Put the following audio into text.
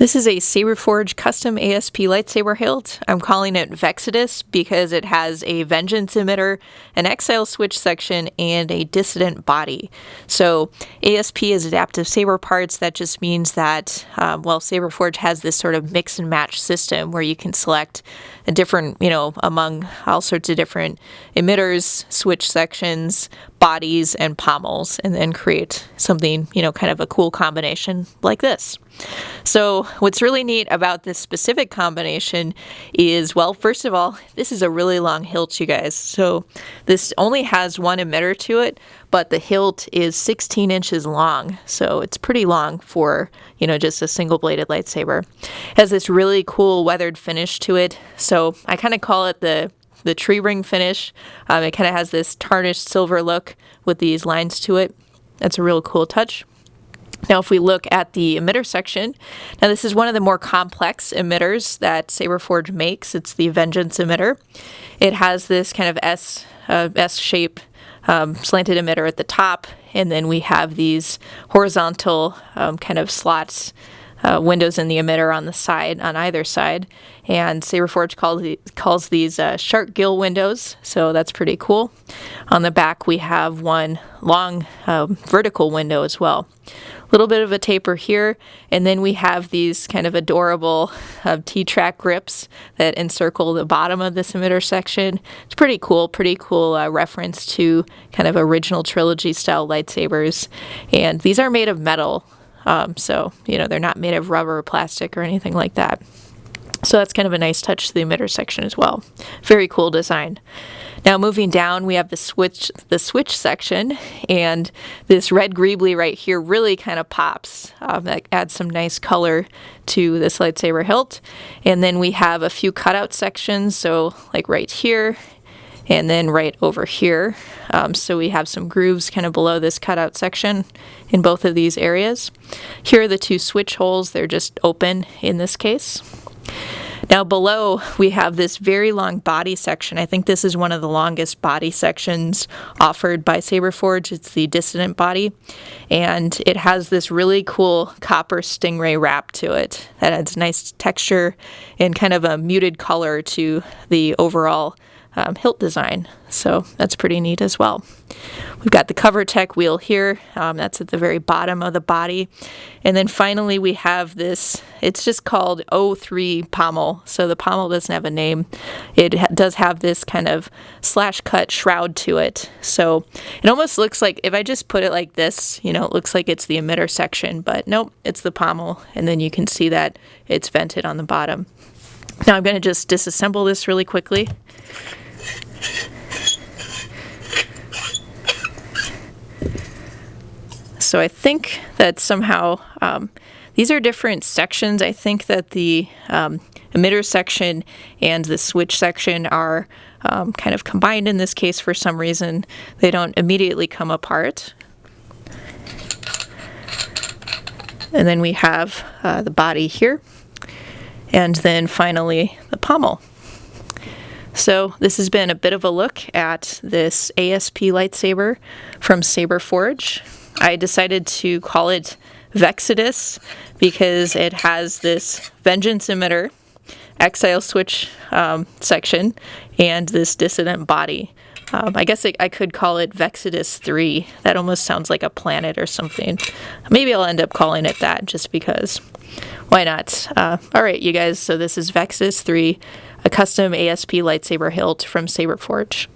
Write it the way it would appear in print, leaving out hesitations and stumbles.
This is a Saberforge custom ASP lightsaber hilt. I'm calling it Vexidis because it has a vengeance emitter, an exile switch section, and a dissident body. So ASP is adaptive saber parts. That just means that, Saberforge has this sort of mix and match system where you can select a different, among all sorts of different emitters, switch sections, bodies, and pommels, and then create something, kind of a cool combination like this. So what's really neat about this specific combination is, first of all, this is a really long hilt, you guys. So this only has one emitter to it, but the hilt is 16 inches long. So it's pretty long for, just a single-bladed lightsaber. It has this really cool weathered finish to it. So I kind of call it the tree ring finish. It kind of has this tarnished silver look with these lines to it. That's a real cool touch. Now, if we look at the emitter section, now this is one of the more complex emitters that Saberforge makes. It's the Vengeance emitter. It has this kind of S-shape slanted emitter at the top, and then we have these horizontal kind of slots, windows in the emitter on the side, on either side. And Saberforge calls these shark gill windows, so that's pretty cool. On the back, we have one long vertical window as well. A little bit of a taper here, and then we have these kind of adorable T-track grips that encircle the bottom of this emitter section. It's pretty cool reference to kind of original trilogy style lightsabers. And these are made of metal, so they're not made of rubber or plastic or anything like that. So that's kind of a nice touch to the emitter section as well. Very cool design. Now moving down, we have the switch section, and this red greebly right here really kind of pops. That adds some nice color to this lightsaber hilt. And then we have a few cutout sections, so like right here, and then right over here. So we have some grooves kind of below this cutout section in both of these areas. Here are the two switch holes. They're just open in this case. Now below, we have this very long body section. I think this is one of the longest body sections offered by Saberforge. It's the dissident body, and it has this really cool copper stingray wrap to it that adds nice texture and kind of a muted color to the overall hilt design. So that's pretty neat as well. We've got the cover tech wheel here. That's at the very bottom of the body. And then finally we have this, it's just called O3 pommel. So the pommel doesn't have a name. It does have this kind of slash cut shroud to it. So it almost looks like, if I just put it like this, it looks like it's the emitter section, but nope, it's the pommel. And then you can see that it's vented on the bottom. Now I'm going to just disassemble this really quickly. So I think that somehow these are different sections. I think that the emitter section and the switch section are kind of combined in this case for some reason. They don't immediately come apart. And then we have the body here. And then finally the pommel. So this has been a bit of a look at this ASP lightsaber from Saberforge. I decided to call it Vexidis because it has this vengeance emitter, exile switch section, and this dissident body. I guess I could call it Vexidis 3. That almost sounds like a planet or something. Maybe I'll end up calling it that just because. Why not? All right, you guys, so this is Vexidis 3, a custom ASP lightsaber hilt from Saberforge.